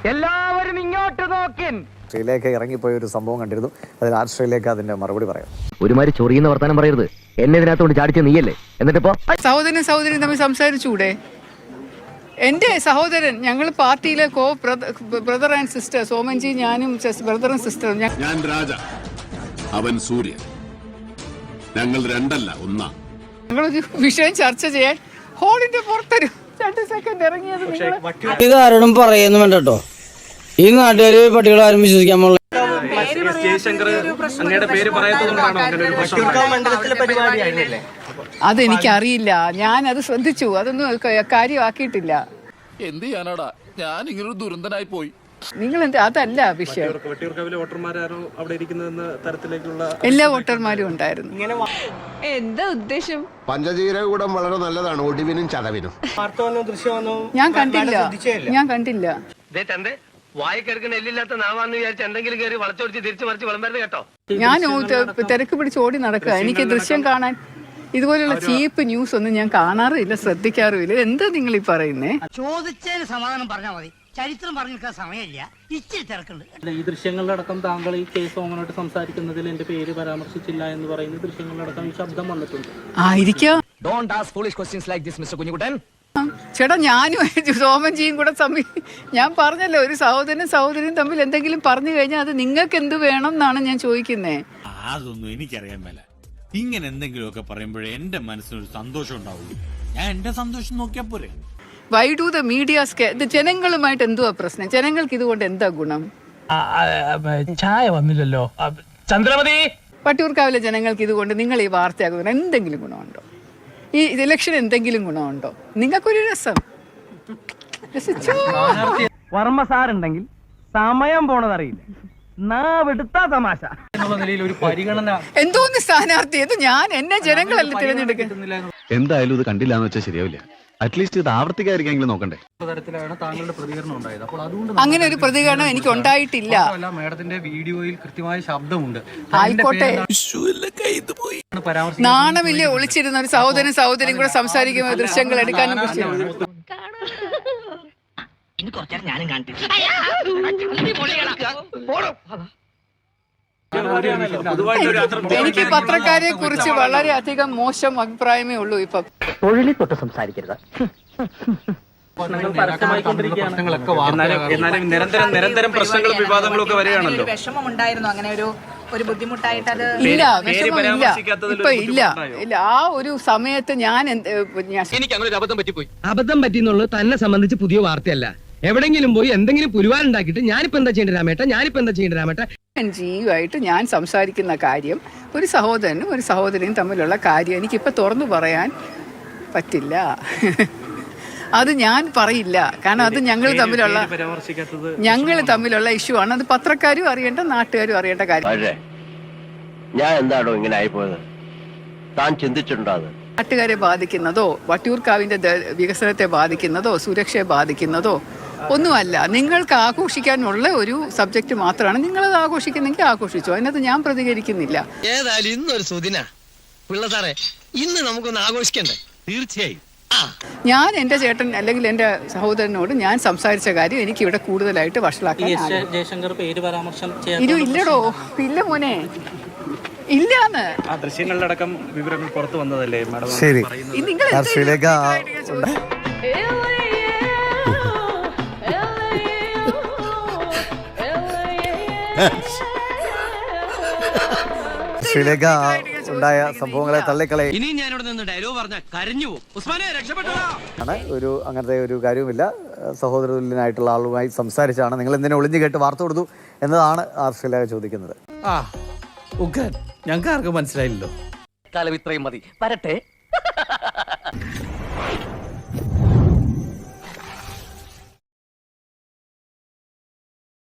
എല്ലാവരും ഇങ്ങോട്ട് നോക്കിൻ. ശ്രീലേഖ ഇറങ്ങിപ്പോയ ഒരു സംഭവം കണ്ടിരുന്നു. അതിൽ ശ്രീലേഖ അതിന്റെ മറുപടി പറയാം. ഒരുമാതിരി ചൊറിയുന്ന വർത്താനം പറയരുത്. എന്നെ ഇതിനകത്തോണ്ട് ചാടിച്ച നീയല്ലേ? എന്നിട്ടിപ്പോ സഹോദരൻ തമ്മിൽ സംസാരിച്ചൂടെ? എന്റെ സഹോദരൻ, ഞങ്ങൾ പാർട്ടിയിലെ ബ്രദർ ആൻഡ് സിസ്റ്റർ, സോമൻജി ഞാനും ബ്രദർ ആൻഡ് സിസ്റ്റർ. ഞാൻ രാജ, അവൻ സൂര്യ, ഞങ്ങൾ രണ്ടല്ല ഒന്നാ. ഞങ്ങളൊരു വിഷയം ചർച്ച ചെയ്യാൻ ഹോളിന്റെ പുറത്തൊരു 2 സെക്കൻഡ് ഇറങ്ങിയത് ഇത് ആരോടും പറയുന്നു വേണ്ട കേട്ടോ. ഈ നാട്ടുകാര് പട്ടികളെ ആരും വിശ്വസിക്കാൻ പാടില്ല. അതെനിക്കറിയില്ല, ഞാൻ അത് ശ്രദ്ധിച്ചു, അതൊന്നും കാര്യമാക്കിയിട്ടില്ല. എന്ത് ചെയ്യാനാടാ, ഞാൻ ഇങ്ങനൊരു ദുരന്തനായി പോയി. നിങ്ങൾ അതല്ല വിഷയം. എല്ലാ വോട്ടർമാരും ഉണ്ടായിരുന്നു. എന്താ ഉദ്ദേശം? പഞ്ചജീരകൂടം വളരെ നല്ലതാണ് ഒടിവിനും ചതവിനും. ഞാൻ കണ്ടില്ല. വായിക്കെടുക്കുന്ന എല്ലില്ലാത്ത നാവാന്ന് വിചാരിച്ച് എന്തെങ്കിലും കയറി വളച്ചൊടിച്ച് തിരിച്ചു മറിച്ച് വിളമ്പരുത് കേട്ടോ. ഞാൻ തിരക്ക് പിടിച്ച് ഓടി നടക്കുക. എനിക്ക് ദൃശ്യം കാണാൻ ഇതുപോലെയുള്ള ചീപ്പ് ന്യൂസ് ഒന്നും ഞാൻ കാണാറില്ല, ശ്രദ്ധിക്കാറുമില്ല. എന്താ നിങ്ങൾ ഈ പറയുന്നേ? ചോദിച്ചതിന് സമാധാനം പറഞ്ഞാൽ മതി, ചരിത്രം പറഞ്ഞു നിൽക്കാൻ സമയമില്ല, ഇച്ചിരി തിരക്കുണ്ട്. ഈ ദൃശ്യങ്ങളിലടക്കം താങ്കൾ ഈ കേസ് ഓമനോട്ട് സംസാരിക്കുന്നതിൽ എന്റെ പേര് പരാമർശിച്ചില്ല എന്ന് പറയുന്ന ദൃശ്യങ്ങളിലടക്കം ഈ ശബ്ദം വന്നിട്ടുണ്ട്. ആയിരിക്കാം. Don't ask foolish questions like this, Mr. Kunjukuttan. ചേട്ടാ, ഞാനും സോമൻജിയും കൂടെ ഞാൻ പറഞ്ഞല്ലോ, ഒരു സഹോദരനും തമ്മിൽ എന്തെങ്കിലും പറഞ്ഞു കഴിഞ്ഞാൽ അത് നിങ്ങൾക്ക് എന്ത് വേണം എന്നാണ് ഞാൻ ചോദിക്കുന്നേ. അതൊന്നും എനിക്കറിയാൻ മേല. ഇങ്ങനെ എന്തെങ്കിലുമൊക്കെ പറയുമ്പോഴേ എന്റെ മനസ്സിനൊരു സന്തോഷം ഉണ്ടാവുള്ളൂ. ഞാൻ എന്റെ സന്തോഷം നോക്കിയാ പോരെ. Why do the medias? ജനങ്ങളുമായിട്ട് എന്തുവാ പ്രശ്നം? ജനങ്ങൾക്ക് ഇതുകൊണ്ട് എന്താ ഗുണം? ചായ വന്നില്ലല്ലോ ചന്ദ്രമതി. വട്ടിയൂർക്കാവിലെ ജനങ്ങൾക്ക് ഇതുകൊണ്ട് നിങ്ങൾ ഈ വാർത്തയാകുന്ന എന്തെങ്കിലും ഗുണമുണ്ടോ? ഈ ഇലക്ഷൻ എന്തെങ്കിലും ഗുണമുണ്ടോ? നിങ്ങൾക്കൊരു രസം. വർമ്മ സാറുണ്ടെങ്കിൽ സമയം പോണതറിയില്ല. തമാശ ഒരു പരിഗണന എന്തോന്ന് സ്ഥാനാർത്ഥി? ഇത് എന്നെ ജനങ്ങളല്ല തിരഞ്ഞെടുക്കുന്നത്. എന്തായാലും ഇത് കണ്ടില്ല എന്ന് വെച്ചാൽ ശരിയാവില്ല. അറ്റ്ലീസ്റ്റ് ഇത് ആവർത്തിക്കാതിരിക്കെങ്കിലും നോക്കണ്ടേ. താങ്കളുടെ പ്രതികരണം ഉണ്ടായത്. അപ്പോൾ അതുകൊണ്ട് അങ്ങനെ ഒരു പ്രതികരണം എനിക്ക് ഉണ്ടായിട്ടില്ല. മേഡത്തിന്റെ വീഡിയോയിൽ കൃത്യമായ ശബ്ദമുണ്ട്. ആയിക്കോട്ടെ, നാണമില്ലേ ഒളിച്ചിരുന്ന ഒരു സഹോദരനും കൂടെ സംസാരിക്കുന്ന ദൃശ്യങ്ങൾ എടുക്കാനും എനിക്ക് പത്രക്കാരെ കുറിച്ച് വളരെയധികം മോശം അഭിപ്രായമേ ഉള്ളൂ. ഇപ്പൊ തൊഴിലിൽ തൊട്ട് സംസാരിക്കരുത്. നിരന്തരം പ്രശ്നങ്ങളും വിവാദങ്ങളും ഒക്കെ വരികയാണല്ലോ. വിഷമം ഉണ്ടായിരുന്നു, അങ്ങനെ ഒരു ബുദ്ധിമുട്ടായിട്ട് അത് ഇല്ല, വിഷമമില്ല, ഇപ്പൊ ഇല്ല. ആ ഒരു സമയത്ത് എനിക്ക് അങ്ങനെ ഒരു അബദ്ധം പറ്റിപ്പോയി. അബദ്ധം പറ്റിയെന്നുള്ളത് തന്നെ സംബന്ധിച്ച് പുതിയ വാർത്തയല്ല. എവിടെങ്കിലും പോയി എന്തെങ്കിലും പുലിവാലുണ്ടാക്കിയിട്ട് ഞാനിപ്പോ എന്താ ചെയ്യേണ്ട രാമേട്ട? ജീവായിട്ട് ഞാൻ സംസാരിക്കുന്ന കാര്യം ഒരു സഹോദരനും തമ്മിലുള്ള കാര്യം എനിക്കിപ്പോ തുറന്നു പറയാൻ പറ്റില്ല. അത് ഞാൻ പറയില്ല, കാരണം അത് ഞങ്ങൾ തമ്മിലുള്ള ഇഷ്യൂ ആണ്. അത് പത്രക്കാരും അറിയേണ്ട, നാട്ടുകാരും അറിയേണ്ട കാര്യം. ഞാൻ എന്താണോ ഇങ്ങനെ ആയിപ്പോയത്? താൻ ചിന്തിച്ചിട്ടുണ്ടോ? അത് നാട്ടുകാരെ ബാധിക്കുന്നതോ വട്ടിയൂർക്കാവിന്റെ വികസനത്തെ ബാധിക്കുന്നതോ സുരക്ഷയെ ബാധിക്കുന്നതോ ഒന്നുമല്ല. നിങ്ങൾക്ക് ആഘോഷിക്കാനുള്ള ഒരു സബ്ജക്ട് മാത്രമാണ്. നിങ്ങളത് ആഘോഷിക്കുന്നെങ്കിൽ ആഘോഷിച്ചോ, അതിനകത്ത് ഞാൻ പ്രതികരിക്കുന്നില്ല. ഏതായാലും ഇന്നൊരു സുദിന പിള്ള സാറേ, ഇന്ന് നമുക്കൊന്ന് ആഘോഷിക്കണ്ടേ? തീർച്ചയായും. ഞാൻ എന്റെ ചേട്ടൻ അല്ലെങ്കിൽ എന്റെ സഹോദരനോട് ഞാൻ സംസാരിച്ച കാര്യം എനിക്ക് ഇവിടെ കൂടുതലായിട്ട് വഷളാക്കാൻ ജയശങ്കർ പേര് പരാമർശം ഇല്ലടോ, ഇല്ല മോനെ, ഇല്ലാന്ന്. ആ ദൃശ്യങ്ങളിലടക്കം വിവരങ്ങൾ പുറത്തു വന്നതല്ലേ മാഡം? ശരി, ശ്രീലേഖ ശ്രീലേഖ ഉണ്ടായ സംഭവങ്ങളെ തള്ളിക്കളയും. ഇനി ഞാനിവിടെ നിന്ന് ഡയലോഗ് പറഞ്ഞാൽ കരഞ്ഞു പോകും. ഉസ്മാനെ രക്ഷപ്പെട്ടതാണ്. അങ്ങനത്തെ ഒരു കാര്യവുമില്ല. സഹോദരതുല്യനായിട്ടുള്ള ആളുമായി സംസാരിച്ചാണ്. നിങ്ങൾ എന്തിനെ ഒളിഞ്ഞു കേട്ട് വാർത്ത കൊടുത്തു എന്നതാണ് ശ്രീലേഖ ചോദിക്കുന്നത്. ഞങ്ങൾക്ക് ആർക്കും മനസ്സിലായില്ലല്ലോ. കാലം ഇത്രയും മതി. വരട്ടെ.